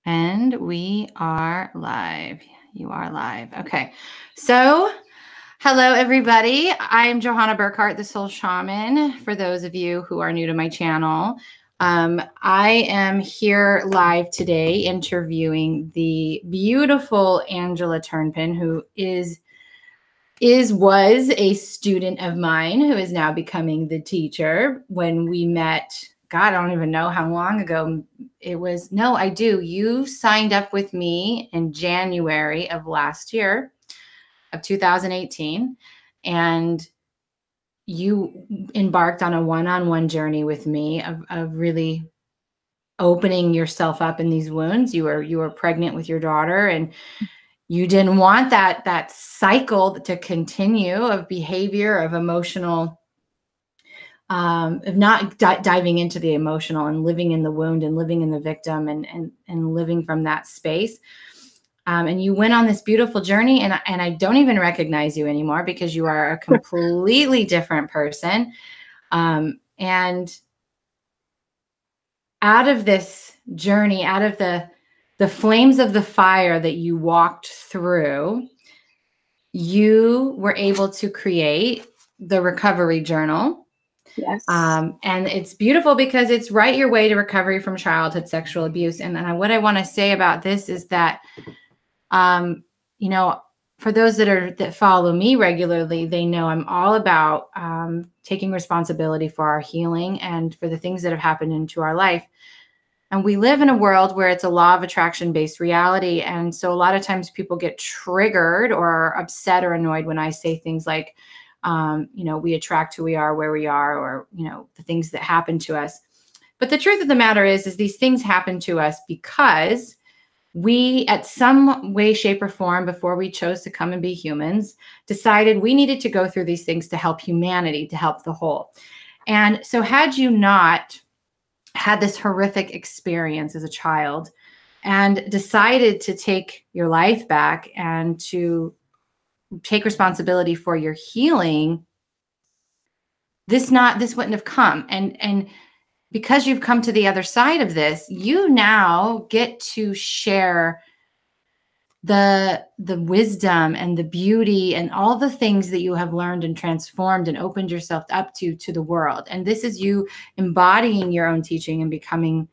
And we are live. You are live. Okay. So, hello, everybody. I'm Johanna Burkhardt, the Soul Shaman. For those of you who are new to my channel, I am here live today interviewing the beautiful Angela Turpin, who was a student of mine who is now becoming the teacher. When we met, God, I don't even know how long ago it was. No, I do. You signed up with me in January of last year, of 2018, and you embarked on a one-on-one journey with me of really opening yourself up in these wounds. You were pregnant with your daughter, and you didn't want that cycle to continue of behavior, of emotional, of not diving into the emotional and living in the wound and living in the victim and living from that space. And you went on this beautiful journey, and I don't even recognize you anymore because you are a completely different person. And out of this journey, out of the flames of the fire that you walked through, you were able to create the recovery journal. Yes. And it's beautiful because it's Write Your Way to Recovery from Childhood Sexual Abuse. And what I want to say about this is that, you know, for those that follow me regularly, they know I'm all about taking responsibility for our healing and for the things that have happened into our life. And we live in a world where it's a law of attraction based reality. And so a lot of times people get triggered or upset or annoyed when I say things like, we attract who we are, where we are, or, the things that happen to us. But the truth of the matter is these things happen to us because we, at some way, shape, or form, before we chose to come and be humans, decided we needed to go through these things to help humanity, to help the whole. And so had you not had this horrific experience as a child and decided to take your life back and to take responsibility for your healing, this wouldn't have come. And because you've come to the other side of this, you now get to share the wisdom and the beauty and all the things that you have learned and transformed and opened yourself up to the world. And this is you embodying your own teaching and becoming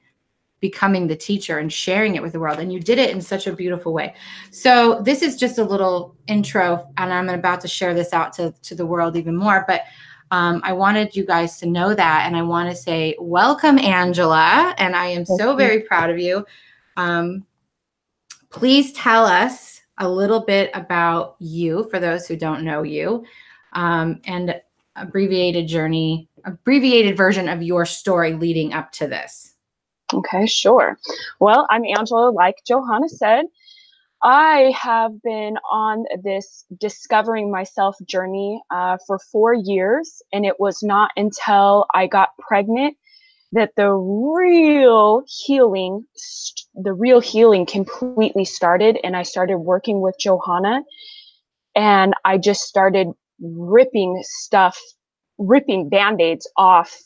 the teacher and sharing it with the world. And you did it in such a beautiful way. So this is just a little intro, and I'm about to share this out to the world even more. But I wanted you guys to know that. And I want to say, welcome, Angela. And I am so very proud of you. Please tell us a little bit about you, for those who don't know you, and abbreviated version of your story leading up to this. Okay, sure. Well, I'm Angela, like Johanna said. I have been on this discovering myself journey for 4 years, and it was not until I got pregnant that the real healing completely started. And I started working with Johanna, and I just started ripping Band-Aids off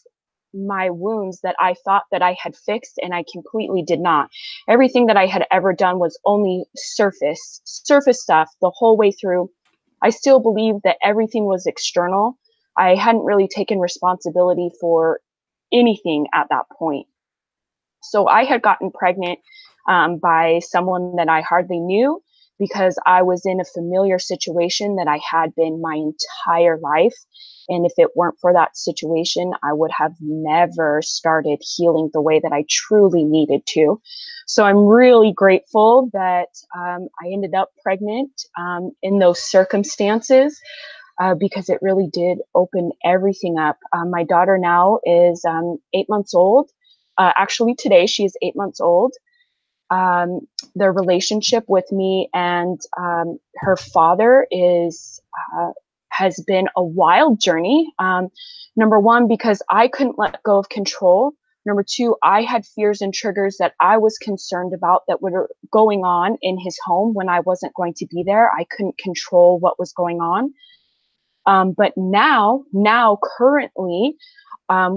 my wounds that I thought that I had fixed, and I completely did not. Everything that I had ever done was only surface stuff the whole way through. I still believed that everything was external. I hadn't really taken responsibility for anything at that point. So I had gotten pregnant by someone that I hardly knew, because I was in a familiar situation that I had been my entire life. And if it weren't for that situation, I would have never started healing the way that I truly needed to. So I'm really grateful that I ended up pregnant in those circumstances, because it really did open everything up. My daughter now is 8 months old. Actually, today she is 8 months old. The relationship with me and her father has been a wild journey. Number one, because I couldn't let go of control. Number two, I had fears and triggers that I was concerned about that were going on in his home when I wasn't going to be there. I couldn't control what was going on. But now currently,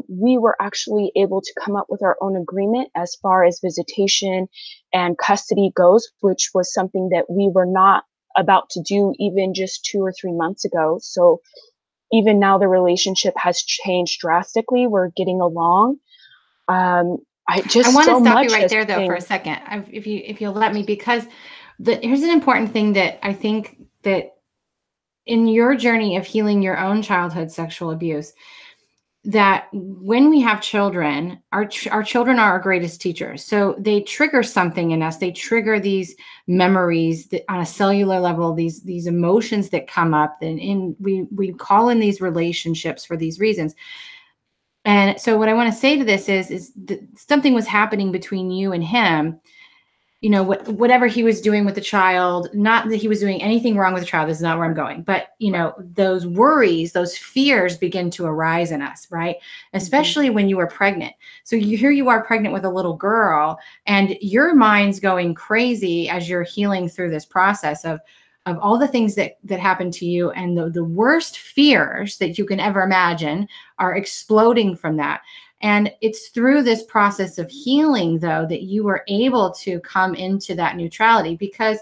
we were actually able to come up with our own agreement as far as visitation and custody goes, which was something that we were not about to do even just 2 or 3 months ago. So even now the relationship has changed drastically. We're getting along. I I just want to so stop you much right has there though for a changed. second, if you'll let me, because here's an important thing that I think that in your journey of healing your own childhood sexual abuse, that when we have children, our children are our greatest teachers. So they trigger something in us. They trigger these memories that, on a cellular level, these emotions that come up, and we call in these relationships for these reasons. And so what I want to say to this is that something was happening between you and him, whatever he was doing with the child, not that he was doing anything wrong with the child. This is not where I'm going, but those worries, those fears begin to arise in us, right? Especially when you were pregnant. So here you are pregnant with a little girl, and your mind's going crazy as you're healing through this process of all the things that happened to you, and the worst fears that you can ever imagine are exploding from that. And it's through this process of healing, though, that you were able to come into that neutrality, because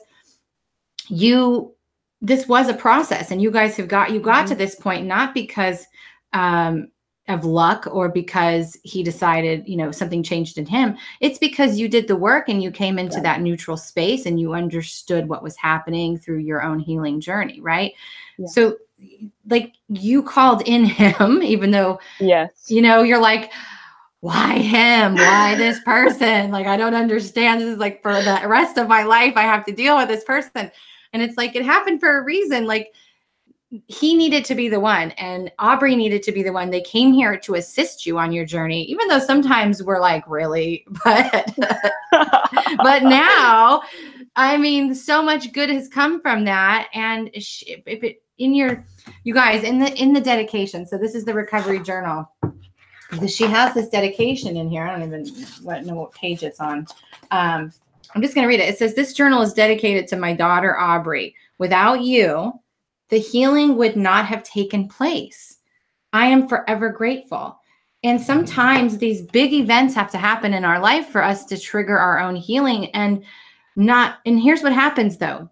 this was a process, and you guys got to this point, not because of luck or because he decided, something changed in him. It's because you did the work and you came into that neutral space and you understood what was happening through your own healing journey. Right. Yeah. So like you called in him, even though, yes, you're like, why him? Why this person? Like, I don't understand. This is like for the rest of my life, I have to deal with this person. And it's like, it happened for a reason. Like, he needed to be the one, and Aubrey needed to be the one. They came here to assist you on your journey, even though sometimes we're like, really, but now, I mean, so much good has come from that. And you guys, in the dedication. So this is the recovery journal. She has this dedication in here. I don't even know what page it's on. I'm just going to read it. It says, "This journal is dedicated to my daughter, Aubrey. Without you, the healing would not have taken place. I am forever grateful." And sometimes these big events have to happen in our life for us to trigger our own healing. And here's what happens though.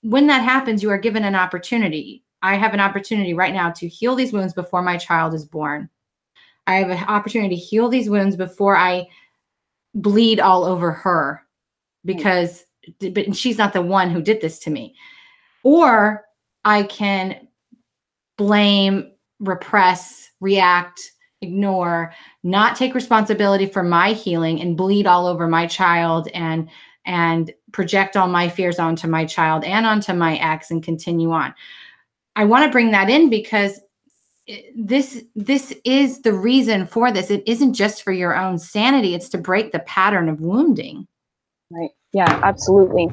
When that happens, you are given an opportunity. I have an opportunity right now to heal these wounds before my child is born. I have an opportunity to heal these wounds before I bleed all over her, because but she's not the one who did this to me. Or I can blame, repress, react, ignore, not take responsibility for my healing and bleed all over my child and project all my fears onto my child and onto my ex and continue on. I want to bring that in because this is the reason for this. It isn't just for your own sanity. It's to break the pattern of wounding. Right. Yeah, absolutely.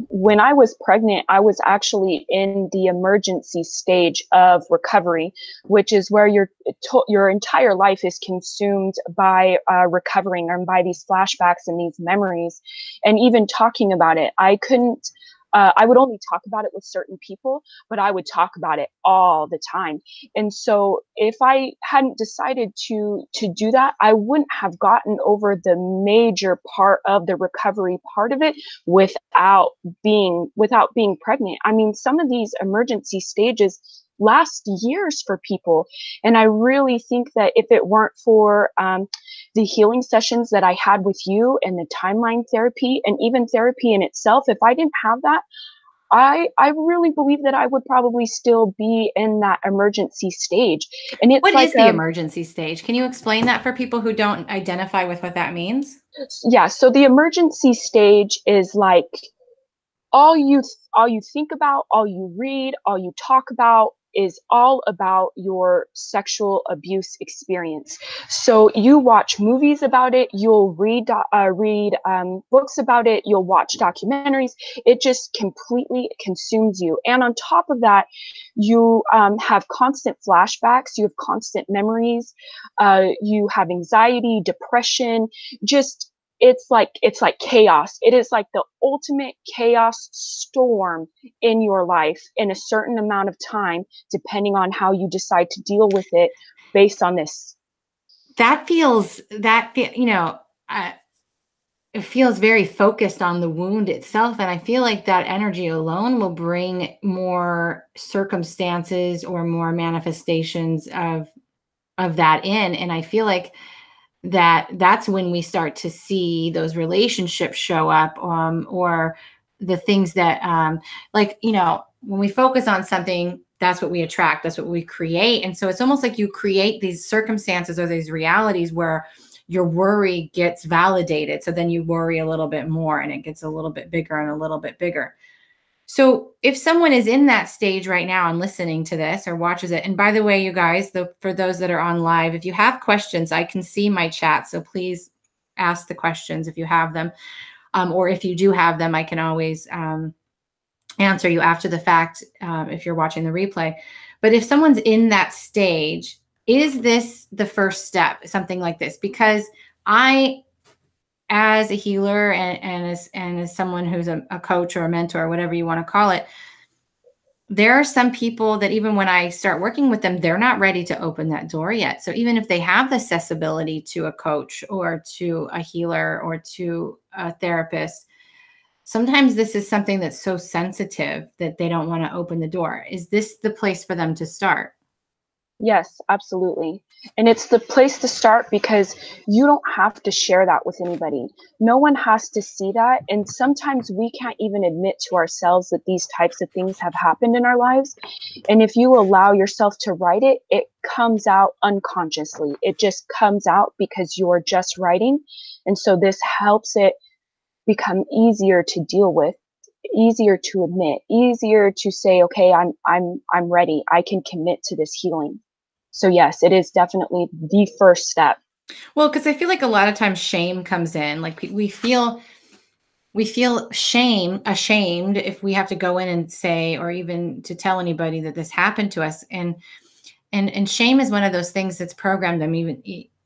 When I was pregnant, I was actually in the emergency stage of recovery, which is where your entire life is consumed by recovering and by these flashbacks and these memories. And even talking about it, I couldn't. I would only talk about it with certain people, but I would talk about it all the time. And so if I hadn't decided to do that, I wouldn't have gotten over the major part of the recovery part of it without being pregnant. I mean, some of these emergency stages last years for people. And I really think that if it weren't for the healing sessions that I had with you and the timeline therapy and even therapy in itself, if I didn't have that, I really believe that I would probably still be in that emergency stage. And it's what like is the emergency stage? Can you explain that for people who don't identify with what that means? Yeah, so the emergency stage is like all you think about, all you read, all you talk about is all about your sexual abuse experience. So you watch movies about it, you'll read books about it, you'll watch documentaries. It just completely consumes you. And on top of that, you have constant flashbacks, you have constant memories, you have anxiety, depression, just it's like chaos. It is like the ultimate chaos storm in your life in a certain amount of time, depending on how you decide to deal with it based on this you know, it feels very focused on the wound itself. And I feel like that energy alone will bring more circumstances or more manifestations of that in. And I feel like that's when we start to see those relationships show up, or the things that, like, you know, when we focus on something, that's what we attract, that's what we create. And so it's almost like you create these circumstances or these realities where your worry gets validated. So then you worry a little bit more and it gets a little bit bigger and a little bit bigger. So if someone is in that stage right now and listening to this or watches it, and by the way, you guys, for those that are on live, if you have questions, I can see my chat. So please ask the questions if you have them. Or if you do have them, I can always answer you after the fact, if you're watching the replay. But if someone's in that stage, is this the first step, something like this? Because as a healer and as someone who's a coach or a mentor, or whatever you want to call it, there are some people that even when I start working with them, they're not ready to open that door yet. So even if they have the accessibility to a coach or to a healer or to a therapist, sometimes this is something that's so sensitive that they don't want to open the door. Is this the place for them to start? Yes, absolutely. And it's the place to start because you don't have to share that with anybody. No one has to see that. And sometimes we can't even admit to ourselves that these types of things have happened in our lives. And if you allow yourself to write it, it comes out unconsciously. It just comes out because you're just writing. And so this helps it become easier to deal with, easier to admit, easier to say, okay, I'm ready. I can commit to this healing. So yes, it is definitely the first step. Well, because I feel like a lot of times shame comes in. Like we feel ashamed if we have to go in and say, or even to tell anybody that this happened to us. And shame is one of those things that's programmed. I mean,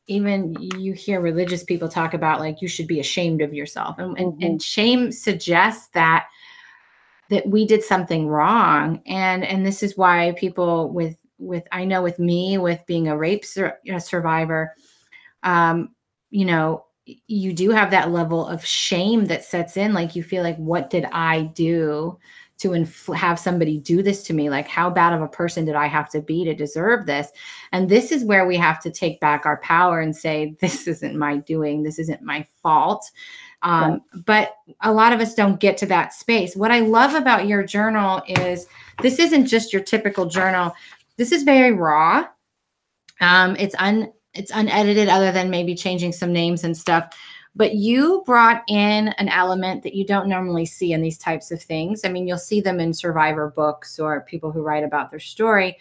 even you hear religious people talk about, like, you should be ashamed of yourself. And shame suggests that we did something wrong. And this is why people I know with me, with being a rape survivor, you know, you do have that level of shame that sets in. Like, you feel like, what did I do to have somebody do this to me? Like, how bad of a person did I have to be to deserve this? And this is where we have to take back our power and say, this isn't my doing. This isn't my fault. Right. But a lot of us don't get to that space. What I love about your journal is this isn't just your typical journal. This is very raw. It's unedited, other than maybe changing some names and stuff. But you brought in an element that you don't normally see in these types of things. I mean, you'll see them in survivor books or people who write about their story.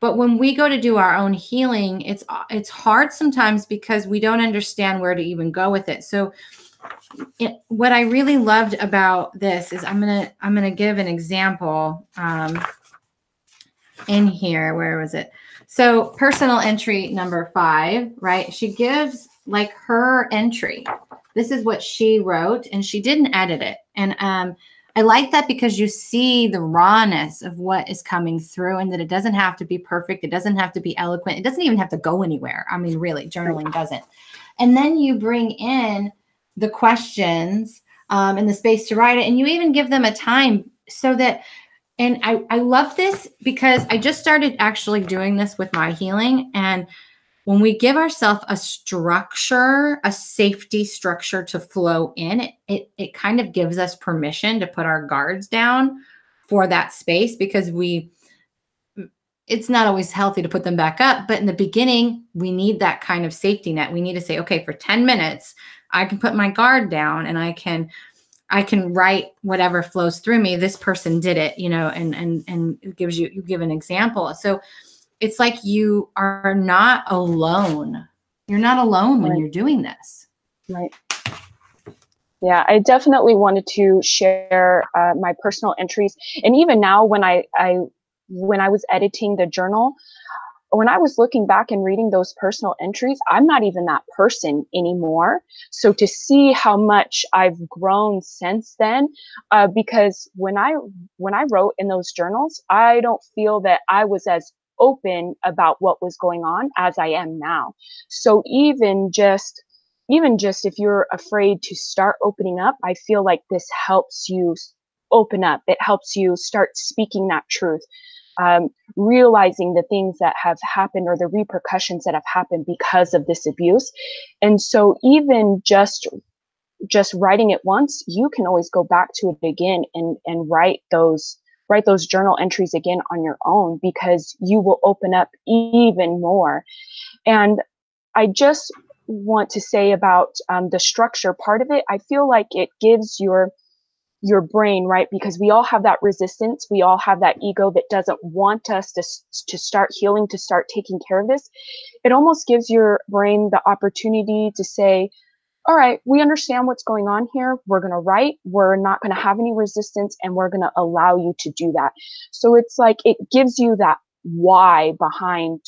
But when we go to do our own healing, it's hard sometimes because we don't understand where to even go with it. So what I really loved about this is I'm gonna give an example in here. Where was it? So personal entry number 5, right? She gives like her entry. This is what she wrote, and she didn't edit it. And I like that because you see the rawness of what is coming through, and that it doesn't have to be perfect. It doesn't have to be eloquent. It doesn't even have to go anywhere. I mean, really, journaling doesn't. And then you bring in the questions and the space to write it. And you even give them a time so that, and I love this because I just started actually doing this with my healing. And when we give ourselves a structure, a safety structure to flow in, it kind of gives us permission to put our guards down for that space, because it's not always healthy to put them back up. But in the beginning, we need that kind of safety net. We need to say, okay, for 10 minutes, I can put my guard down and I can write whatever flows through me. This person did it, and it gives you give an example. So it's like you are not alone. You're not alone when you're doing this. Right. Yeah, I definitely wanted to share my personal entries. And even now when I was editing the journal, when I was looking back and reading those personal entries, I'm not even that person anymore. So to see how much I've grown since then, because when I wrote in those journals, I don't feel that I was as open about what was going on as I am now. So even just if you're afraid to start opening up, I feel like this helps you open up. It helps you start speaking that truth, realizing the things that have happened or the repercussions that have happened because of this abuse. And so even just writing it once, you can always go back to it again and write those journal entries again on your own, because you will open up even more. And I just want to say about the structure part of it. I feel like it gives your brain, right? Because we all have that resistance. We all have that ego that doesn't want us to start healing, to start taking care of this. It almost gives your brain the opportunity to say, all right, we understand what's going on here. We're going to write. We're not going to have any resistance, and we're going to allow you to do that. So it's like it gives you that why behind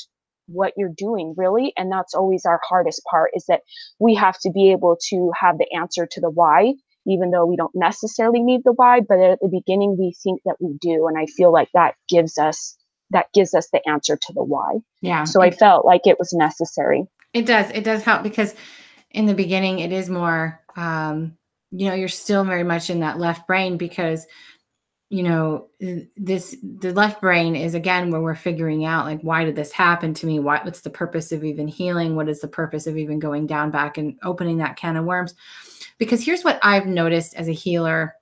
what you're doing, really. And that's always our hardest part, is that we have to be able to have the answer to the why, even though we don't necessarily need the why. But at the beginning, we think that we do. And I feel like that gives us the answer to the why. Yeah. So I felt like it was necessary. It does help, because in the beginning it is more, you're still very much in that left brain, because, the left brain is, again, where we're figuring out, like, why did this happen to me? What's the purpose of even healing? What is the purpose of even going down back and opening that can of worms? Because here's what I've noticed as a healer,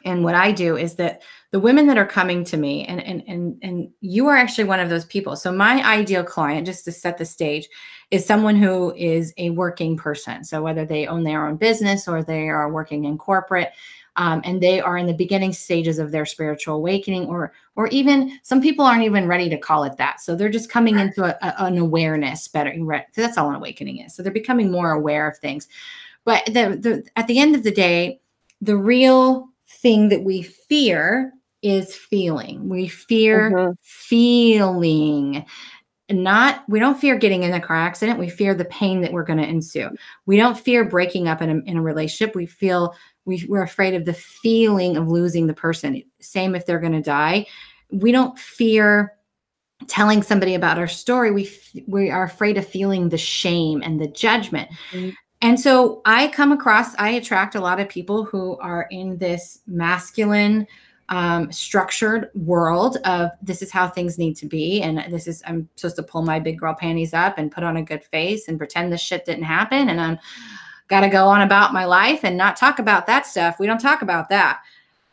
and what I do is that the women that are coming to me, and you are actually one of those people. So my ideal client, just to set the stage, is someone who is a working person. So whether they own their own business or they are working in corporate, and they are in the beginning stages of their spiritual awakening, or even some people aren't even ready to call it that. So they're just coming into an awareness better. That's all an awakening is. So they're becoming more aware of things. But at the end of the day, the real thing that we fear is feeling. We fear feeling. We don't fear getting in a car accident. We fear the pain that we're going to ensue. We don't fear breaking up in a relationship. We're afraid of the feeling of losing the person. Same if they're going to die. We don't fear telling somebody about our story. We are afraid of feeling the shame and the judgment. And so I attract a lot of people who are in this masculine, structured world of, this is how things need to be. And I'm supposed to pull my big girl panties up and put on a good face and pretend this shit didn't happen. And I'm got to go on about my life and not talk about that stuff. We don't talk about that.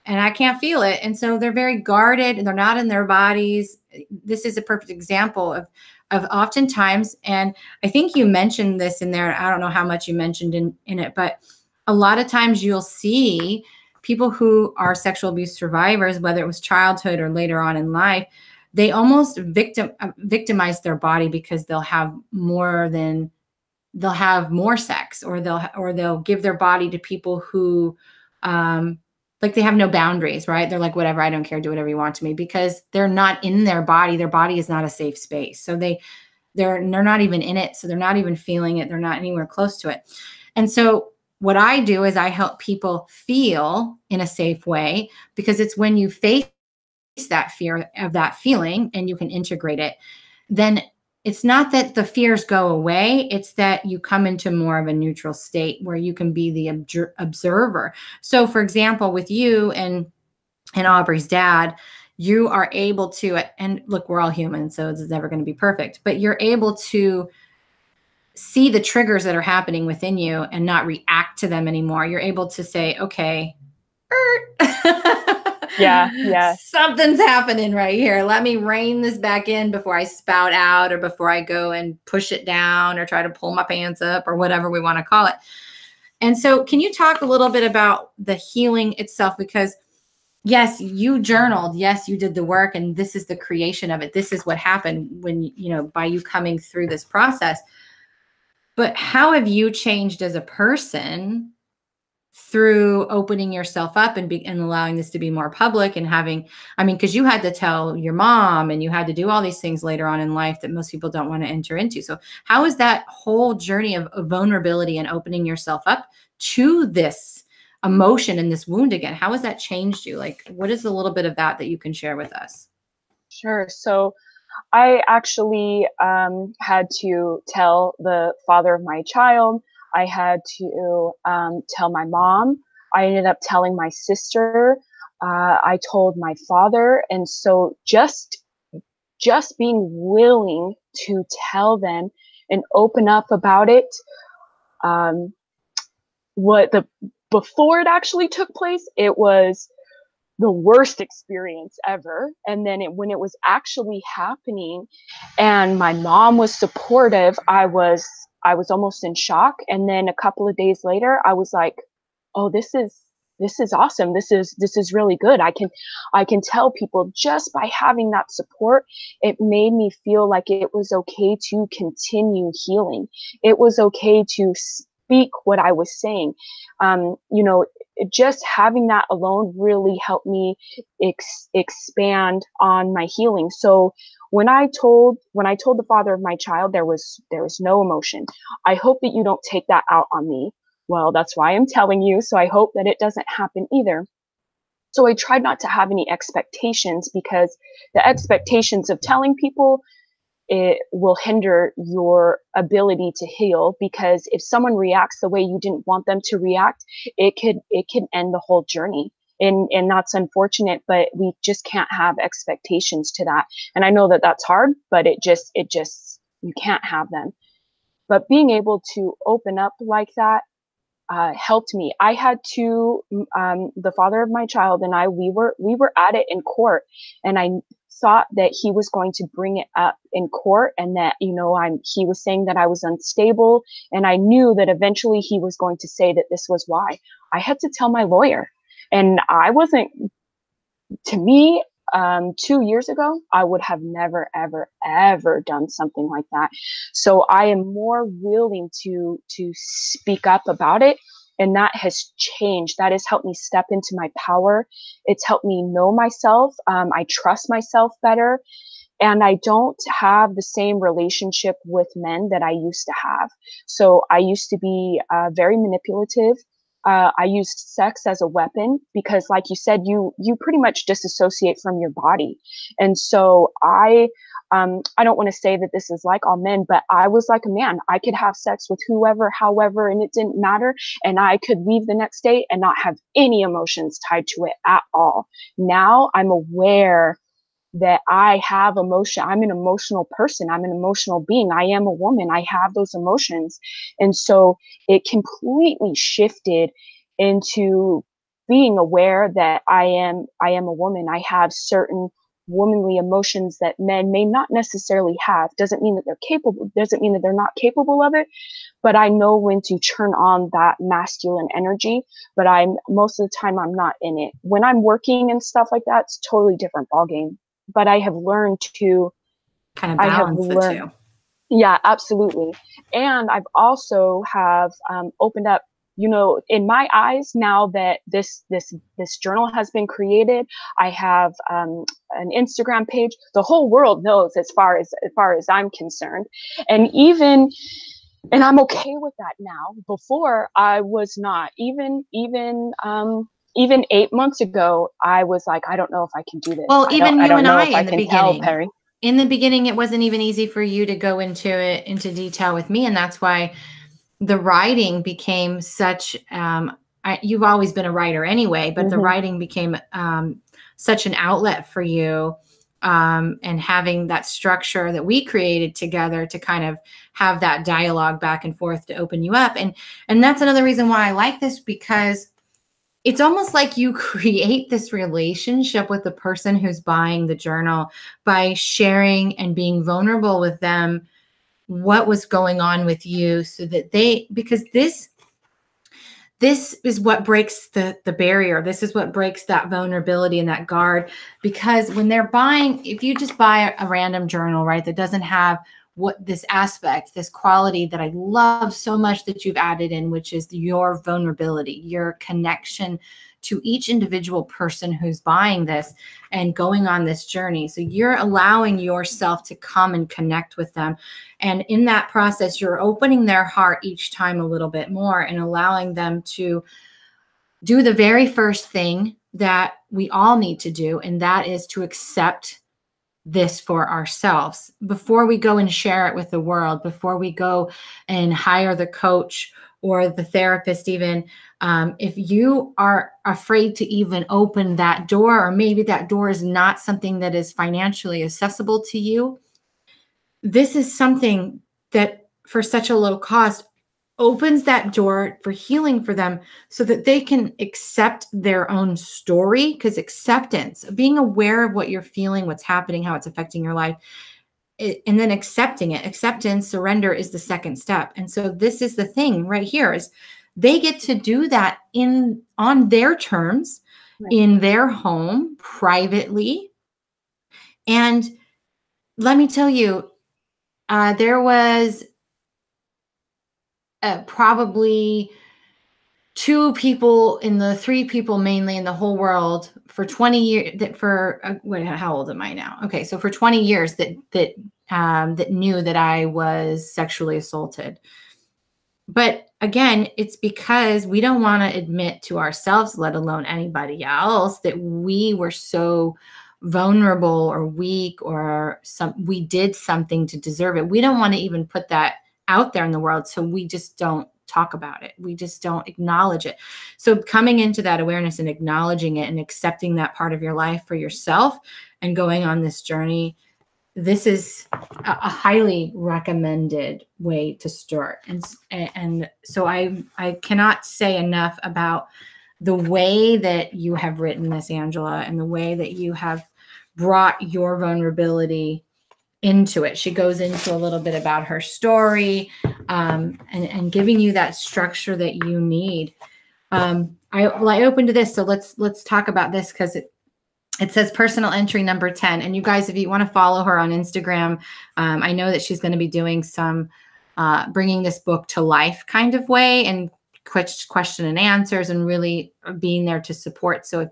And I can't feel it. And so they're very guarded, and they're not in their bodies. This is a perfect example of oftentimes, and I think you mentioned this in there. I don't know how much you mentioned in it, but a lot of times you'll see people who are sexual abuse survivors, whether it was childhood or later on in life, they almost victimize their body, because they'll have more sex, or they'll give their body to people who, like, they have no boundaries, right? They're like, whatever, I don't care, do whatever you want to me, because they're not in their body. Their body is not a safe space. So they're not even in it. So they're not even feeling it. They're not anywhere close to it. And so what I do is I help people feel in a safe way, because it's when you face that fear of that feeling and you can integrate it, then it's not that the fears go away. It's that you come into more of a neutral state where you can be the observer. So for example, with you and Aubrey's dad, you are able to, and look, we're all human, so it's never going to be perfect, but you're able to see the triggers that are happening within you and not react to them anymore. You're able to say, okay, yeah, something's happening right here. Let me rein this back in before I spout out, or before I go and push it down, or try to pull my pants up, or whatever we want to call it. And so can you talk a little bit about the healing itself? Because yes, you journaled, yes, you did the work, and this is the creation of it. This is what happened when, by you coming through this process. But how have you changed as a person through opening yourself up and allowing this to be more public, and having, because you had to tell your mom, and you had to do all these things later on in life that most people don't want to enter into. So how is that whole journey of vulnerability and opening yourself up to this emotion and this wound again? How has that changed you? Like, what is a little bit of that you can share with us? Sure. So I actually had to tell the father of my child. I had to tell my mom. I ended up telling my sister. I told my father. And so just being willing to tell them and open up about it, um, what the before it actually took place, it was the worst experience ever. And then when it was actually happening and my mom was supportive, I was almost in shock. And then a couple of days later, I was like, oh, this is awesome. This is really good. I can tell people just by having that support, it made me feel like it was okay to continue healing. It was okay to speak what I was saying. You know, just having that alone really helped me expand on my healing. So when I told the father of my child, there was no emotion. I hope that you don't take that out on me. Well, that's why I'm telling you. So I hope that it doesn't happen either. So I tried not to have any expectations, because the expectations of telling people, it will hinder your ability to heal, because if someone reacts the way you didn't want them to react, it could end the whole journey. And that's unfortunate, but we just can't have expectations to that. And I know that that's hard, but it just you can't have them. But being able to open up like that helped me. I had to, the father of my child and I, we were at it in court, and I thought that he was going to bring it up in court, and that, you know, he was saying that I was unstable, and I knew that eventually he was going to say that this was why. I had to tell my lawyer, and I wasn't, to me, 2 years ago, I would have never, ever, ever done something like that. So I am more willing to speak up about it. And that has changed. That has helped me step into my power. It's helped me know myself. I trust myself better. And I don't have the same relationship with men that I used to have. So I used to be very manipulative. I used sex as a weapon because, like you said, you pretty much disassociate from your body. And so I don't want to say that this is like all men, but I was like a man. I could have sex with whoever, however, and it didn't matter. And I could leave the next day and not have any emotions tied to it at all. Now I'm aware that I have emotion. I'm an emotional person. I'm an emotional being. I am a woman. I have those emotions. And so it completely shifted into being aware that I am a woman. I have certain womanly emotions that men may not necessarily have. Doesn't mean that they're capable, doesn't mean that they're not capable of it, but I know when to turn on that masculine energy. But most of the time I'm not in it. When I'm working and stuff like that, it's a totally different ballgame. But I have learned to kind of balance the two. Yeah, absolutely. And I've also have opened up, you know, in my eyes, now that this journal has been created. I have an Instagram page. The whole world knows, as far as I'm concerned, and I'm okay with that now. Before, I was not. Even 8 months ago, I was like, I don't know if I can do this. Well, even you and I in the beginning. Perry. In the beginning, it wasn't even easy for you to go into detail with me, and that's why the writing became such. You've always been a writer anyway, but the writing became such an outlet for you, and having that structure that we created together to kind of have that dialogue back and forth to open you up, and that's another reason why I like this, because it's almost like you create this relationship with the person who's buying the journal by sharing and being vulnerable with them what was going on with you, so that because this is what breaks the barrier. This is what breaks that vulnerability and that guard. Because when they're buying, if you just buy a random journal, right, that doesn't have what this aspect, this quality that I love so much that you've added in, which is your vulnerability, your connection to each individual person who's buying this and going on this journey. So you're allowing yourself to come and connect with them. And in that process, you're opening their heart each time a little bit more and allowing them to do the very first thing that we all need to do. And that is to accept this for ourselves before we go and share it with the world, before we go and hire the coach or the therapist even. If you are afraid to even open that door, or maybe that door is not something that is financially accessible to you, this is something that for such a low cost opens that door for healing for them so that they can accept their own story. Because acceptance, being aware of what you're feeling, what's happening, how it's affecting your life, and then accepting it, acceptance, surrender is the second step. And so this is the thing right here is they get to do that on their terms, Right. in their home, privately. And let me tell you, there was probably two people in the three people mainly in the whole world for 20 years that for how old am I now? Okay. So for 20 years that knew that I was sexually assaulted. But again, it's because we don't want to admit to ourselves, let alone anybody else, that we were so vulnerable or weak or we did something to deserve it. We don't want to even put that out there in the world. So we just don't talk about it. We just don't acknowledge it. So coming into that awareness and acknowledging it and accepting that part of your life for yourself and going on this journey, this is a highly recommended way to start. And so I cannot say enough about the way that you have written this, Angela, and the way that you have brought your vulnerability into it. She goes into a little bit about her story, and giving you that structure that you need. I opened to this, so let's talk about this because it says personal entry number 10. And you guys, if you want to follow her on Instagram, I know that she's going to be doing some bringing this book to life kind of way, and question and answers, and really being there to support. So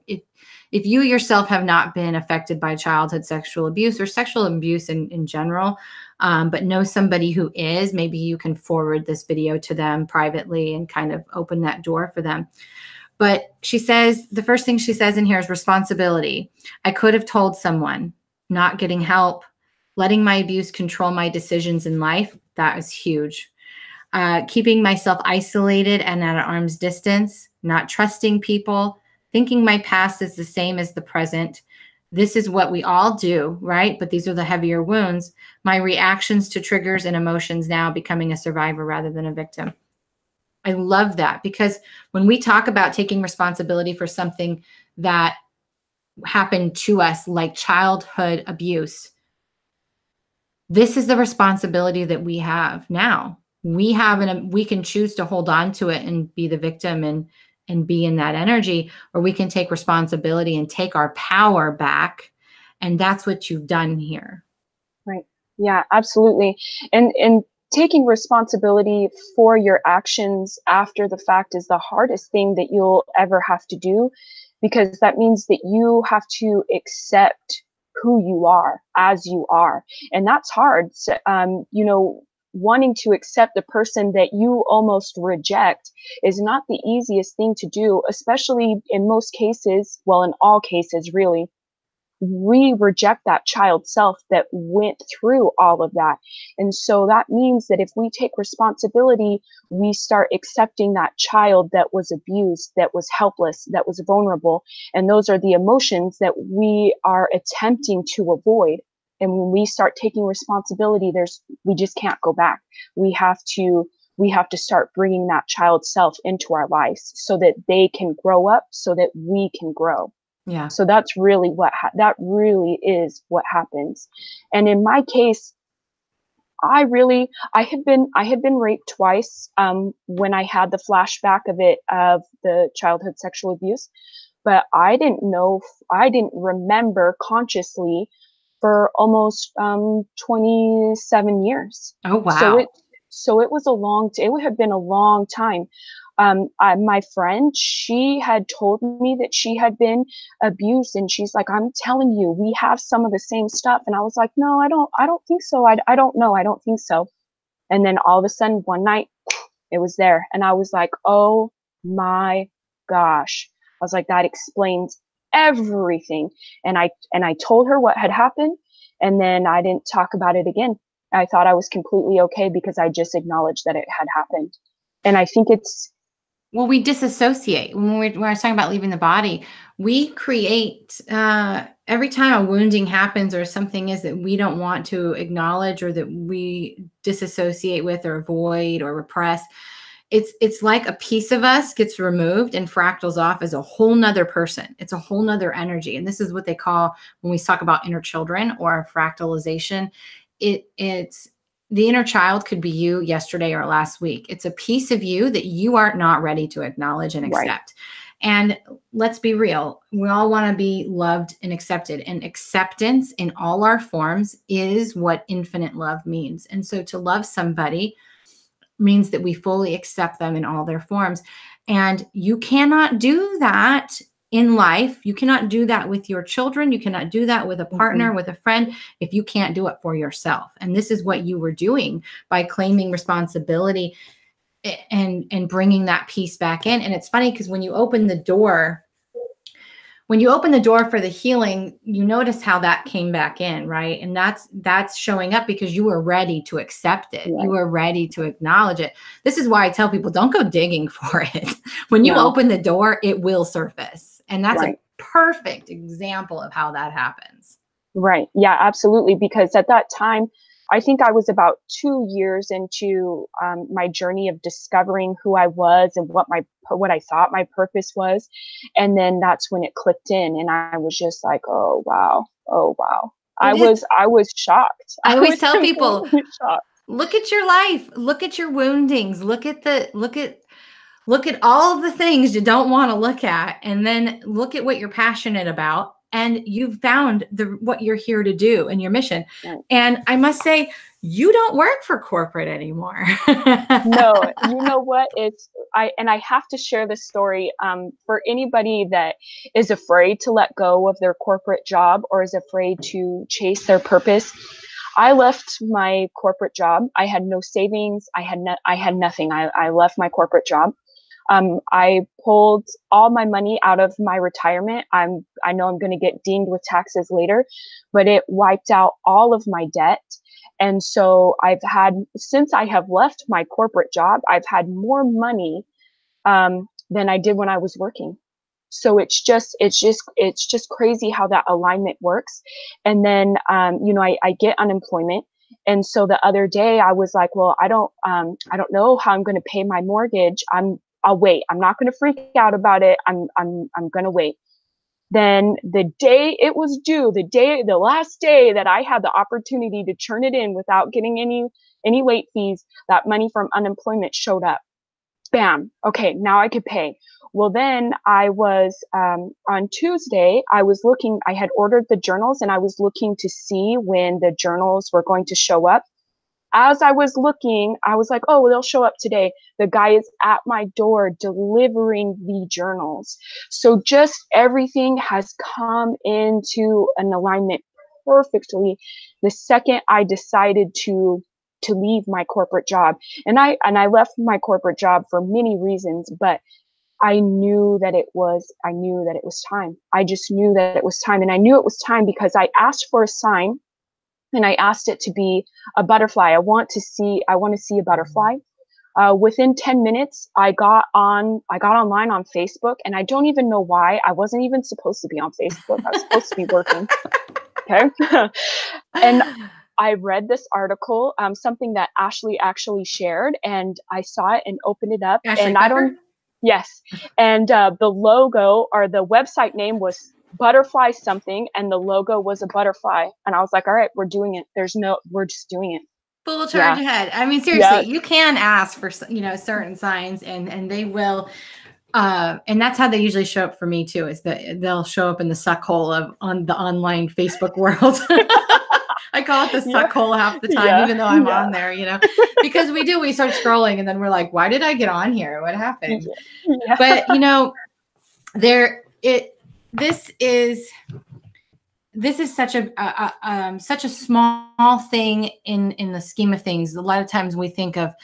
if you yourself have not been affected by childhood sexual abuse or sexual abuse in general, but know somebody who is, maybe you can forward this video to them privately and kind of open that door for them. But she says, the first thing she says in here is responsibility. I could have told someone, not getting help, letting my abuse control my decisions in life. That was huge. Keeping myself isolated and at an arm's distance, not trusting people, thinking my past is the same as the present. This is what we all do, right? But these are the heavier wounds. My reactions to triggers and emotions now, becoming a survivor rather than a victim. I love that, because when we talk about taking responsibility for something that happened to us, like childhood abuse, this is the responsibility that we have now. We can choose to hold on to it and be the victim and be in that energy, or we can take responsibility and take our power back. And that's what you've done here. Right. Yeah, absolutely. And taking responsibility for your actions after the fact is the hardest thing that you'll ever have to do, because that means that you have to accept who you are as you are. And that's hard. So, wanting to accept the person that you almost reject is not the easiest thing to do, especially in most cases, well, in all cases, really. We reject that child self that went through all of that. And so that means that if we take responsibility, we start accepting that child that was abused, that was helpless, that was vulnerable. And those are the emotions that we are attempting to avoid. And when we start taking responsibility, we just can't go back. We have to start bringing that child self into our lives so that they can grow up, so that we can grow. Yeah. So that's really that really is what happens. And in my case, I had been raped twice, when I had the flashback of the childhood sexual abuse, but I didn't remember consciously for almost 27 years. Oh, wow. So it would have been a long time. My friend, she had told me that she had been abused, and she's like, I'm telling you, we have some of the same stuff. And I was like, no, I don't think so. I don't know. I don't think so. And then all of a sudden one night it was there. And I was like, oh my gosh. I was like, that explains everything. And I told her what had happened. And then I didn't talk about it again. I thought I was completely okay because I just acknowledged that it had happened. And I think it's, well, we disassociate when we're talking about leaving the body. We create every time a wounding happens or something is that we don't want to acknowledge or that we disassociate with or avoid or repress. It's like a piece of us gets removed and fractals off as a whole nother person. It's a whole nother energy. And this is what they call, when we talk about inner children or fractalization, it's the inner child could be you yesterday or last week. It's a piece of you that you are not ready to acknowledge and accept. Right. And let's be real. We all want to be loved and accepted, and acceptance in all our forms is what infinite love means. And so to love somebody means that we fully accept them in all their forms. And you cannot do that in life. You cannot do that with your children. You cannot do that with a partner, with a friend, if you can't do it for yourself. And this is what you were doing by claiming responsibility and bringing that piece back in. And it's funny because when you open the door for the healing, you notice how that came back in, right? And that's showing up because you were ready to accept it. Right. You were ready to acknowledge it. This is why I tell people, don't go digging for it. When you open the door, it will surface. And that's a perfect example of how that happens. Right. Yeah, absolutely. Because at that time, I think I was about 2 years into my journey of discovering who I was and what I thought my purpose was. And then that's when it clicked in, and I was just like, oh, wow. Oh, wow. I was shocked. I always tell people, shocked. Look at your life, look at your woundings, look at all of the things you don't want to look at, and then look at what you're passionate about. And you've found what you're here to do and your mission. Right. And I must say, you don't work for corporate anymore. No, you know what? I have to share this story for anybody that is afraid to let go of their corporate job or is afraid to chase their purpose. I left my corporate job. I had no savings. I had nothing. I left my corporate job. I pulled all my money out of my retirement. I know I'm going to get dinged with taxes later, but it wiped out all of my debt. And so since I have left my corporate job, I've had more money than I did when I was working. So it's just crazy how that alignment works. And then, I get unemployment. And so the other day I was like, well, I don't know how I'm going to pay my mortgage. I'll wait. I'm not going to freak out about it. I'm going to wait. Then the day it was due, the last day that I had the opportunity to turn it in without getting any late fees, that money from unemployment showed up. Bam. Okay. Now I could pay. Well, then I was, on Tuesday, I had ordered the journals and I was looking to see when the journals were going to show up. As I was looking, I was like, oh, well, they'll show up today. The guy is at my door delivering the journals. So just everything has come into an alignment perfectly the second I decided to leave my corporate job. And I left my corporate job for many reasons, but I knew that it was time. I just knew that it was time. And I knew it was time because I asked for a sign. And I asked it to be a butterfly. I want to see a butterfly. Within 10 minutes, I got online on Facebook, and I don't even know why. I wasn't even supposed to be on Facebook. I was supposed to be working. Okay. And I read this article, something that Ashley actually shared, and I saw it and opened it up. Ashley and Yes. And the logo or the website name was Butterfly something, and the logo was a butterfly. And I was like, all right, we're doing it. We're just doing it. Full charge ahead. I mean, seriously, you can ask for, certain signs and they will. And that's how they usually show up for me too, is that they'll show up in the suck hole on the online Facebook world. I call it the suck hole half the time, even though I'm on there, because we start scrolling and then we're like, why did I get on here? What happened? Yeah. But this is such a small thing in the scheme of things. A lot of times we think of,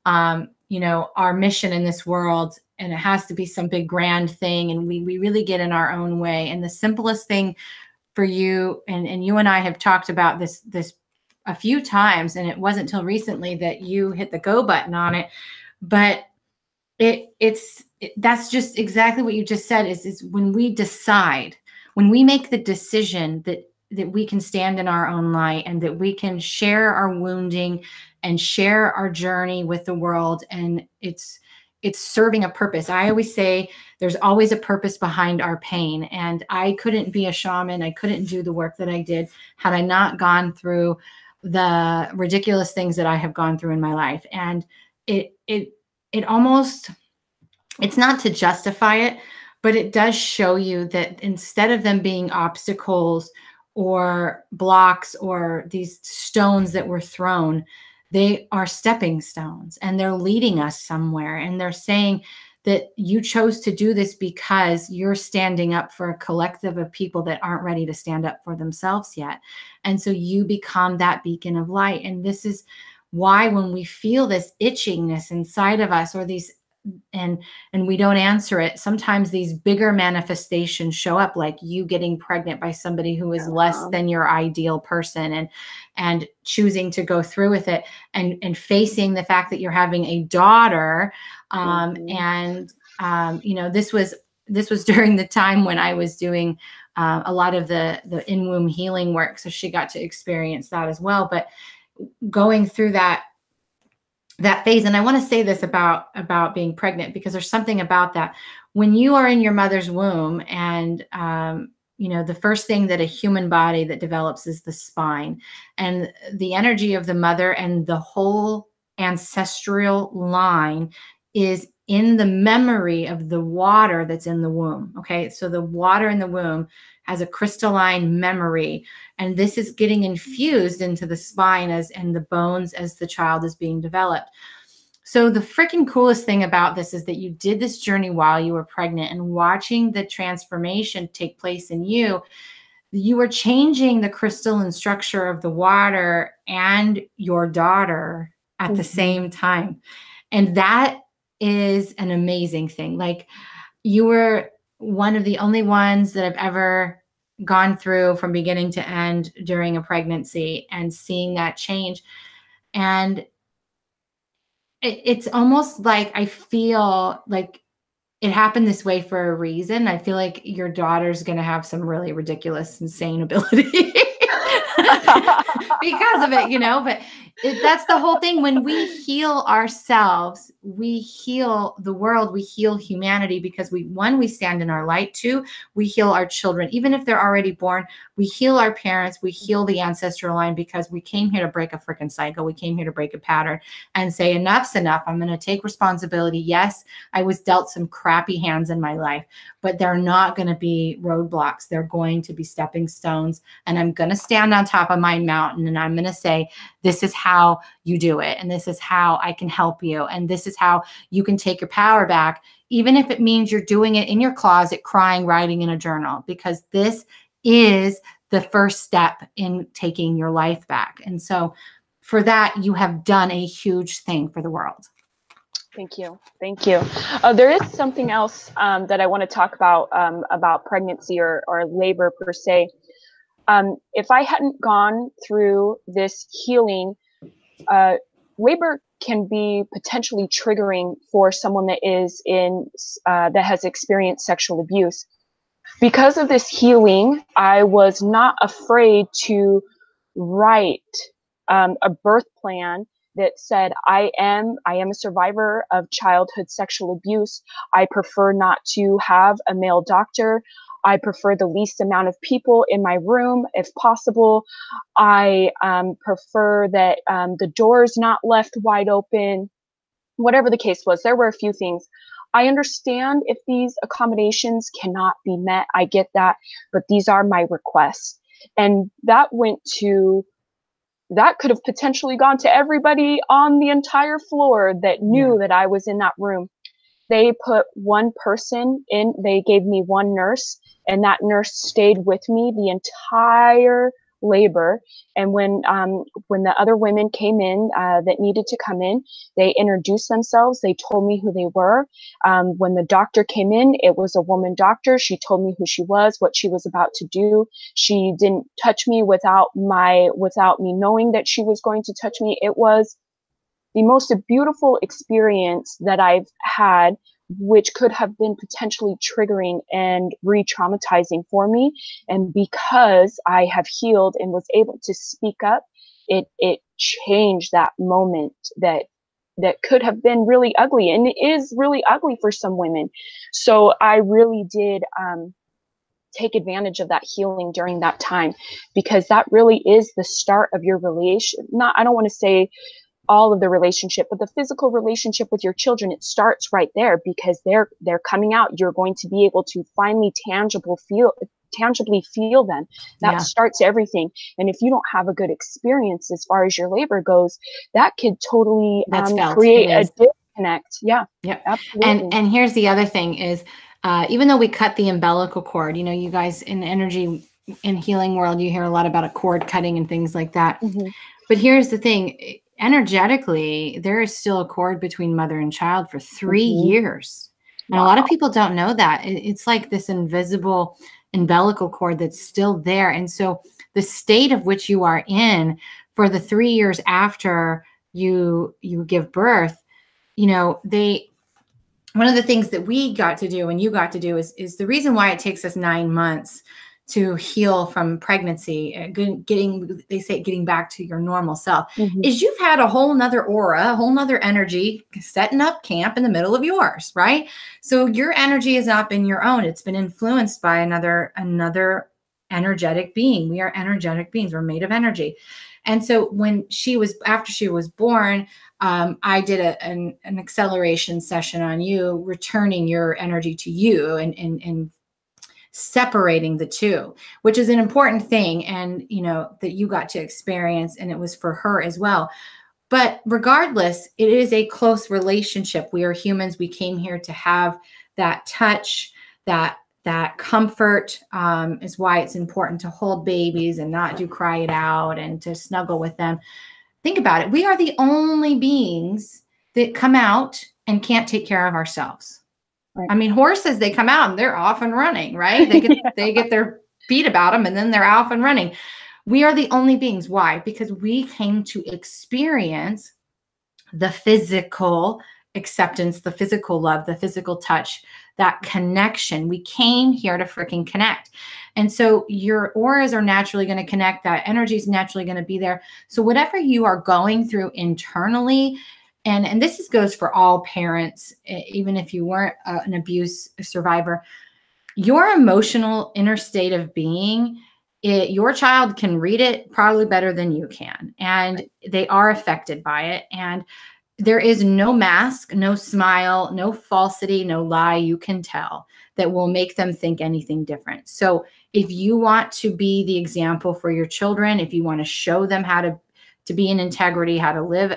our mission in this world, and it has to be some big grand thing. And we really get in our own way. And the simplest thing for you, and you and I have talked about this a few times, and it wasn't until recently that you hit the go button on it. But that's just exactly what you just said, is when we decide, when we make the decision that we can stand in our own light, and that we can share our wounding and share our journey with the world, and it's serving a purpose. I always say there's always a purpose behind our pain, and I couldn't be a shaman, I couldn't do the work that I did had I not gone through the ridiculous things that I have gone through in my life. And it almost, it's not to justify it, but it does show you that instead of them being obstacles or blocks or these stones that were thrown, they are stepping stones, and they're leading us somewhere. And they're saying that you chose to do this because you're standing up for a collective of people that aren't ready to stand up for themselves yet. And so you become that beacon of light. And this is why when we feel this itchingness inside of us, or these, and we don't answer it, sometimes these bigger manifestations show up, like you getting pregnant by somebody who is less than your ideal person, and choosing to go through with it, and facing the fact that you're having a daughter. And you know, this was during the time when I was doing a lot of the in-womb healing work, so she got to experience that as well. But going through that phase. And I want to say this about being pregnant, because there's something about that. When you are in your mother's womb, and you know, the first thing that a human body that develops is the spine, and the energy of the mother and the whole ancestral line is in the memory of the water that's in the womb. Okay. So the water in the womb has a crystalline memory, and this is getting infused into the spine and the bones as the child is being developed. So the freaking coolest thing about this is that you did this journey while you were pregnant, and watching the transformation take place in you, you were changing the crystalline structure of the water and your daughter at the same time. And that is an amazing thing. Like, you were one of the only ones that I've ever gone through from beginning to end during a pregnancy, and seeing that change. And it's almost like I feel like it happened this way for a reason. I feel like your daughter's going to have some really ridiculous, insane ability because of it, you know. But that's the whole thing. When we heal ourselves, we heal the world, we heal humanity, because we stand in our light. Two, we heal our children. Even if they're already born, we heal our parents, we heal the ancestral line, because we came here to break a freaking cycle. We came here to break a pattern and say, enough's enough. I'm going to take responsibility. Yes, I was dealt some crappy hands in my life, but they're not going to be roadblocks. They're going to be stepping stones. And I'm going to stand on top of my mountain, and I'm going to say, this is how you do it. And this is how I can help you. And this is how you can take your power back, even if it means you're doing it in your closet, crying, writing in a journal, because this is the first step in taking your life back. And so for that, you have done a huge thing for the world. Thank you. Thank you. There is something else that I want to talk about pregnancy or labor per se. If I hadn't gone through this healing, labor can be potentially triggering for someone that is that has experienced sexual abuse. Because of this healing, I was not afraid to write a birth plan that said, I am a survivor of childhood sexual abuse. I prefer not to have a male doctor. I prefer the least amount of people in my room, if possible. I prefer that the doors not left wide open. Whatever the case was, there were a few things. I understand if these accommodations cannot be met. I get that, but these are my requests. And that could have potentially gone to everybody on the entire floor that knew that I was in that room. They put one person in, they gave me one nurse, and that nurse stayed with me the entire labor. And when the other women came in that needed to come in, they introduced themselves. They told me who they were. When the doctor came in, it was a woman doctor. She told me who she was, what she was about to do. She didn't touch me without me knowing that she was going to touch me. It was the most beautiful experience that I've had, which could have been potentially triggering and re-traumatizing for me. And because I have healed and was able to speak up, it changed that moment that could have been really ugly, and it is really ugly for some women. So I really did take advantage of that healing during that time, because that really is the start of your relation. I don't want to say all of the relationship, but the physical relationship with your children, it starts right there, because they're coming out. You're going to be able to finally tangibly feel them. That starts everything. And if you don't have a good experience as far as your labor goes, that could totally create a disconnect. Yeah. Yep. Absolutely. And here's the other thing is, even though we cut the umbilical cord, you guys in the energy and healing world, you hear a lot about a cord cutting and things like that. Mm-hmm. But here's the thing, energetically, there is still a cord between mother and child for 3 years. And a lot of people don't know that. It's like this invisible umbilical cord that's still there. And so the state of which you are in for the 3 years after you give birth, one of the things that we got to do and you got to do is the reason why it takes us 9 months to heal from pregnancy, getting back to your normal self, is you've had a whole nother aura, a whole nother energy setting up camp in the middle of yours, right? So your energy has not been your own. It's been influenced by another energetic being. We are energetic beings. We're made of energy. And so after she was born, I did an acceleration session on you, returning your energy to you and separating the two, which is an important thing. And, that you got to experience, and it was for her as well. But regardless, it is a close relationship. We are humans. We came here to have that touch, that comfort, is why it's important to hold babies and not cry it out and to snuggle with them. Think about it. We are the only beings that come out and can't take care of ourselves. Right. I mean, horses, they come out and they're off and running, right? They get their feet about them and then they're off and running. We are the only beings. Why? Because we came to experience the physical acceptance, the physical love, the physical touch, that connection. We came here to freaking connect. And so your auras are naturally going to connect. That energy is naturally going to be there. So whatever you are going through internally, and this goes for all parents, even if you weren't an abuse survivor, your emotional inner state of being, your child can read it probably better than you can. And they are affected by it. And there is no mask, no smile, no falsity, no lie you can tell that will make them think anything different. So if you want to be the example for your children, if you want to show them how to be in integrity, how to live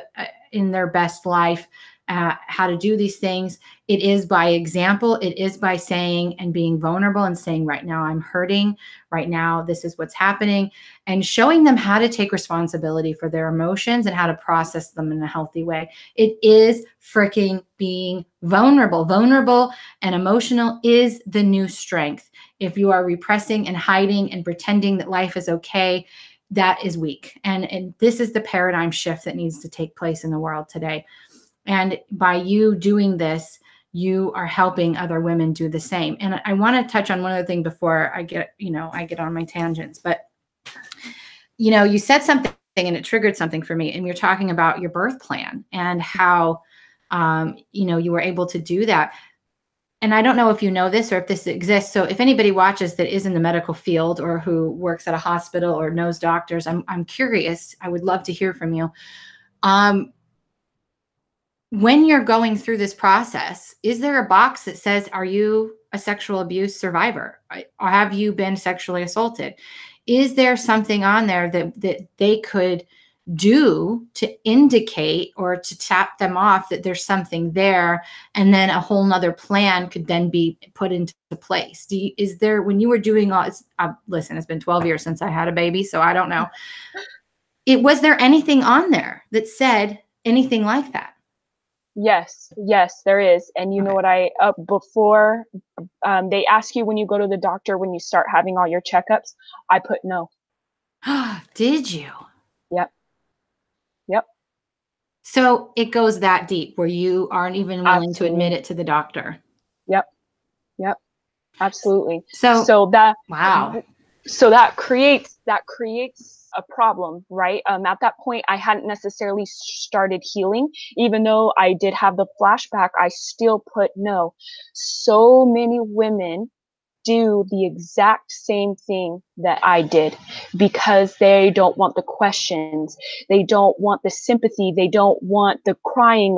in their best life, how to do these things, it is by example. It is by saying and being vulnerable and saying, right now I'm hurting. Right now, this is what's happening, and showing them how to take responsibility for their emotions and how to process them in a healthy way. It is freaking being vulnerable. Vulnerable and emotional is the new strength. If you are repressing and hiding and pretending that life is okay, that is weak. And this is the paradigm shift that needs to take place in the world today. And by you doing this, you are helping other women do the same. And I want to touch on one other thing before I get on my tangents. But, you said something and it triggered something for me. And you're talking about your birth plan and how, you were able to do that. And I don't know if you know this or if this exists. So if anybody watches that is in the medical field or who works at a hospital or knows doctors, I'm curious. I would love to hear from you. When you're going through this process, is there a box that says, are you a sexual abuse survivor? Or have you been sexually assaulted? Is there something on there that they could do to indicate or to tap them off that there's something there, and then a whole nother plan could then be put into place? Is there, when you were doing all, listen, it's been 12 years since I had a baby, so I don't know. Was there anything on there that said anything like that? Yes, there is. And you know what, before they ask you when you go to the doctor, when you start having all your checkups, I put no. Did you? Yep. So it goes that deep where you aren't even willing to admit it to the doctor. Yep. Absolutely. So that, wow. So that creates a problem, right? At that point, I hadn't necessarily started healing. Even though I did have the flashback, I still put no. So many women do the exact same thing that I did because they don't want the questions. They don't want the sympathy. They don't want the crying,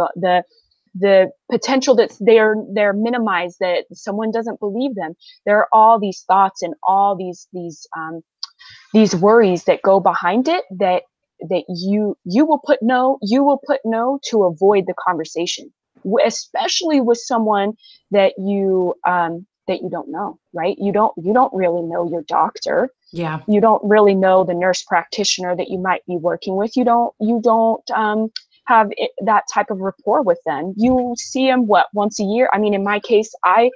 the potential that they're minimized, that someone doesn't believe them. There are all these thoughts and all these worries that go behind it, that you will put no to avoid the conversation, especially with someone that you don't know, right? You don't really know your doctor. Yeah. You don't really know the nurse practitioner that you might be working with. You don't have that type of rapport with them. You see them once a year. I mean, in my case, I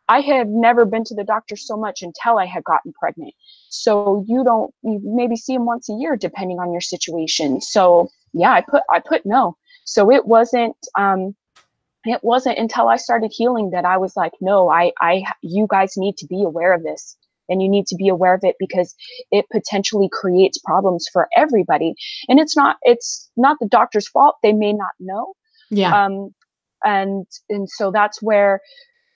have never been to the doctor so much until I had gotten pregnant. So you maybe see them once a year, depending on your situation. So yeah, I put no. So it wasn't until I started healing that I was like, no, you guys need to be aware of this, and you need to be aware of it because it potentially creates problems for everybody. And it's not the doctor's fault. They may not know. Yeah. And so that's where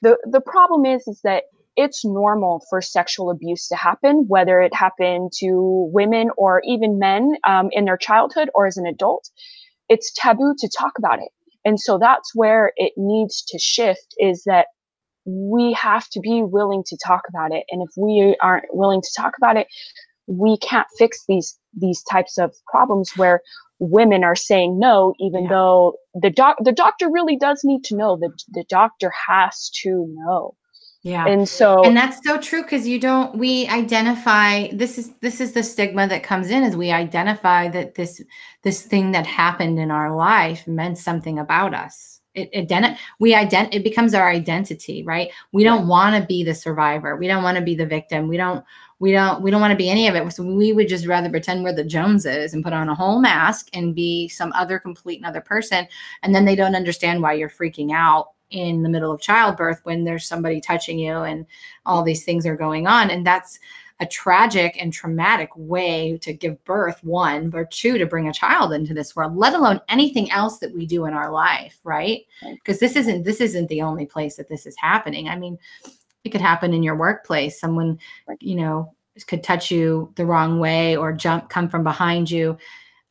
the problem is that it's normal for sexual abuse to happen, whether it happened to women or even men in their childhood or as an adult. It's taboo to talk about it. And so that's where it needs to shift, is that we have to be willing to talk about it. And if we aren't willing to talk about it, we can't fix these types of problems where women are saying no, even though the doctor really does need to know. The doctor has to know. Yeah. And that's so true, because we identify, this is the stigma that comes in, is we identify that this thing that happened in our life meant something about us. It becomes our identity, right? We don't want to be the survivor. We don't want to be the victim. We don't want to be any of it. So we would just rather pretend we're the Joneses and put on a whole mask and be some complete other person. And then they don't understand why you're freaking out in the middle of childbirth when there's somebody touching you and all these things are going on. And that's a tragic and traumatic way to give birth, one, or two, to bring a child into this world, let alone anything else that we do in our life, right? Because this isn't the only place that this is happening. I mean, it could happen in your workplace. Someone, could touch you the wrong way or come from behind you.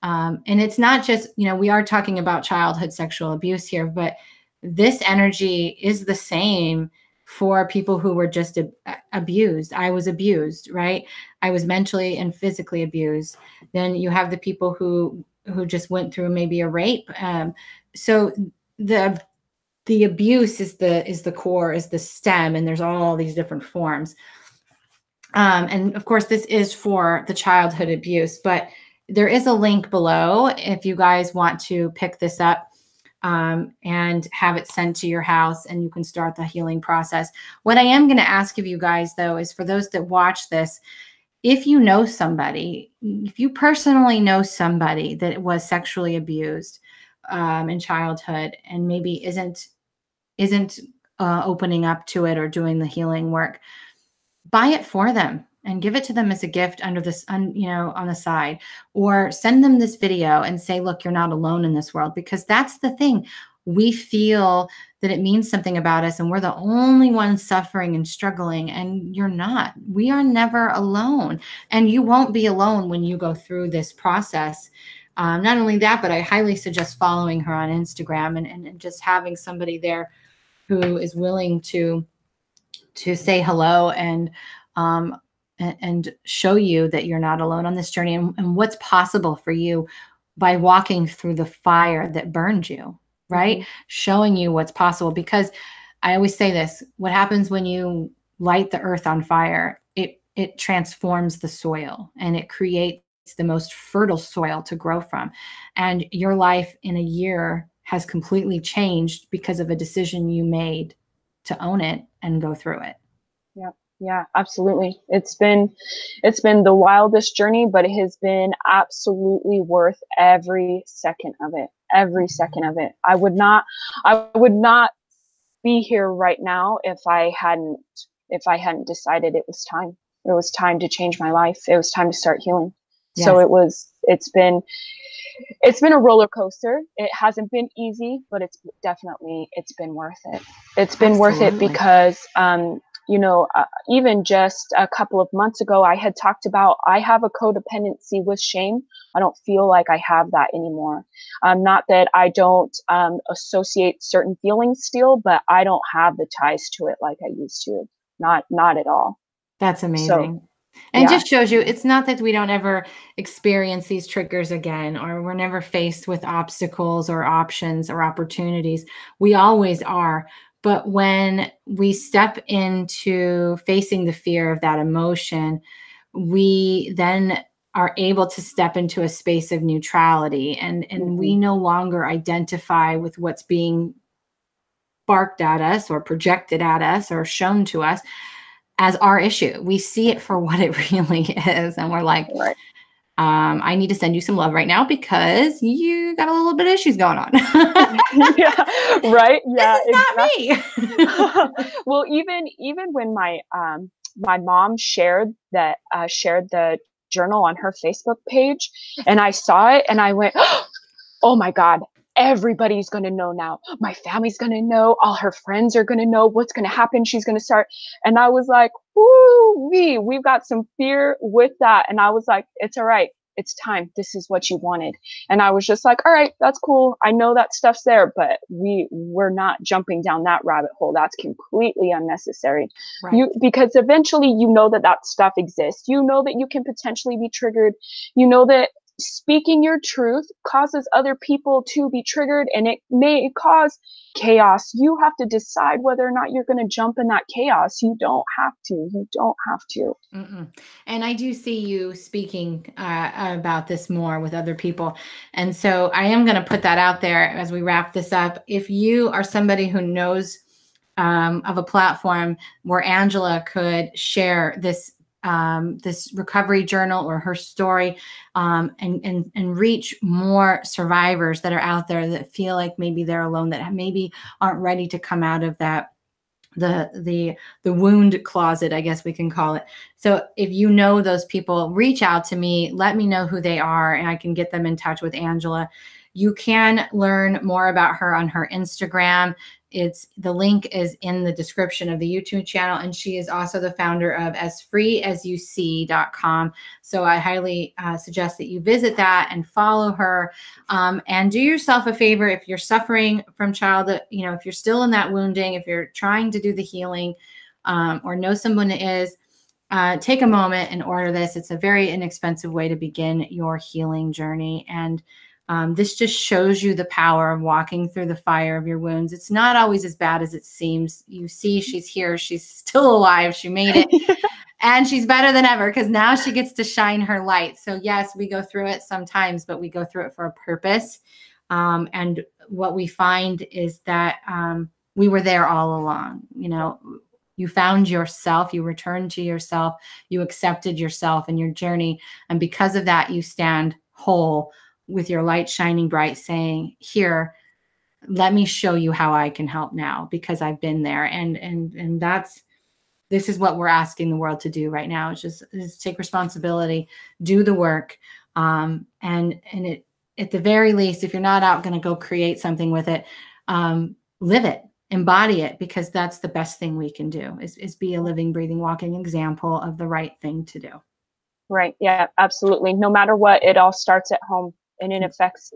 And it's not just, we are talking about childhood sexual abuse here, but this energy is the same for people who were just abused. I was abused, right? I was mentally and physically abused. Then you have the people who just went through maybe a rape. So the abuse is the core, is the stem, and there's all these different forms. And of course, this is for the childhood abuse, but there is a link below if you guys want to pick this up and have it sent to your house, and you can start the healing process. What I am going to ask of you guys, though, is for those that watch this, if you know somebody, if you personally know somebody that was sexually abused in childhood and maybe isn't opening up to it or doing the healing work, buy it for them and give it to them as a gift on the side, or send them this video and say, look, you're not alone in this world, because that's the thing. We feel that it means something about us and we're the only ones suffering and struggling, and you're not. We are never alone, and you won't be alone when you go through this process. Not only that, but I highly suggest following her on Instagram and just having somebody there who is willing to say hello and show you that you're not alone on this journey, and what's possible for you by walking through the fire that burned you, right? Showing you what's possible. Because I always say this, what happens when you light the earth on fire, it transforms the soil and it creates the most fertile soil to grow from. And your life in a year has completely changed because of a decision you made to own it and go through it. Yeah. Yeah, absolutely. It's been the wildest journey, but it has been absolutely worth every second of it. Every second of it. I would not be here right now if I hadn't decided it was time. It was time to change my life. It was time to start healing. Yes. So it's been a roller coaster. It hasn't been easy, but it's been worth it. It's been worth it because even just a couple of months ago, I had talked about, I have a codependency with shame. I don't feel like I have that anymore. Not that I don't associate certain feelings still, but I don't have the ties to it like I used to. Not at all. That's amazing. And it just shows you, it's not that we don't ever experience these triggers again, or we're never faced with obstacles or options or opportunities. We always are. But when we step into facing the fear of that emotion, we then are able to step into a space of neutrality, and we no longer identify with what's being barked at us or projected at us or shown to us as our issue. We see it for what it really is. And we're like, right. I need to send you some love right now because you got a little bit of issues going on. Yeah, right. Yeah, this is not me. Well, even when my mom shared the journal on her Facebook page, and I saw it, and I went, oh my God, everybody's going to know now. My family's going to know. All her friends are going to know what's going to happen. She's going to start. And I was like, we've got some fear with that. And I was like, it's all right. It's time. This is what you wanted. And I was just like, all right, that's cool. I know that stuff's there, but we're not jumping down that rabbit hole. That's completely unnecessary. Right. Because eventually you know that stuff exists. You know that you can potentially be triggered. You know that speaking your truth causes other people to be triggered, and it may cause chaos. You have to decide whether or not you're going to jump in that chaos. You don't have to. And I do see you speaking about this more with other people. And so I am going to put that out there as we wrap this up. If you are somebody who knows of a platform where Angela could share this recovery journal or her story, and reach more survivors that are out there that feel like maybe they're alone, that maybe aren't ready to come out of that, the wound closet, I guess we can call it. So if you know those people, reach out to me, let me know who they are, and I can get them in touch with Angela. You can learn more about her on her Instagram. The link is in the description of the YouTube channel. And she is also the founder of asfreeasyousee.com. So I highly suggest that you visit that and follow her, and do yourself a favor. If you're suffering from childhood, if you're still in that wounding, if you're trying to do the healing, or know someone that is, take a moment and order this. It's a very inexpensive way to begin your healing journey. And this just shows you the power of walking through the fire of your wounds. It's not always as bad as it seems. You see, she's here. She's still alive. She made it. And she's better than ever because now she gets to shine her light. So yes, we go through it sometimes, but we go through it for a purpose. And what we find is that we were there all along. You found yourself, you returned to yourself, you accepted yourself and your journey. And because of that, you stand whole with your light shining bright, saying, here, let me show you how I can help now because I've been there. And this is what we're asking the world to do right now. It's just take responsibility, do the work. And it, at the very least, if you're not out going to go create something with it, live it, embody it, because that's the best thing we can do is be a living, breathing, walking example of the right thing to do. Right. Yeah, absolutely. No matter what, it all starts at home. And it affects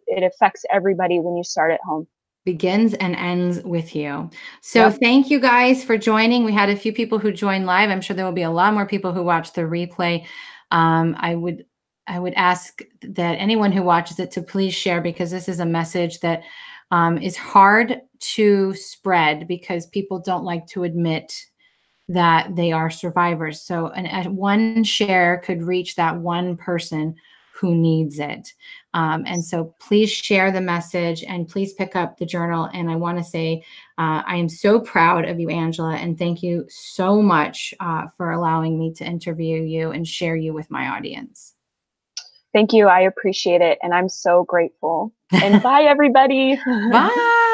everybody when you start at home. Begins and ends with you. So Thank you guys for joining. We had a few people who joined live. I'm sure there will be a lot more people who watch the replay. I would I would ask that anyone who watches it to please share, because this is a message that is hard to spread because people don't like to admit that they are survivors. So one share could reach that one person who needs it. And so please share the message and please pick up the journal. And I want to say, I am so proud of you, Angela, and thank you so much for allowing me to interview you and share you with my audience. Thank you. I appreciate it. And I'm so grateful. And bye, everybody. Bye.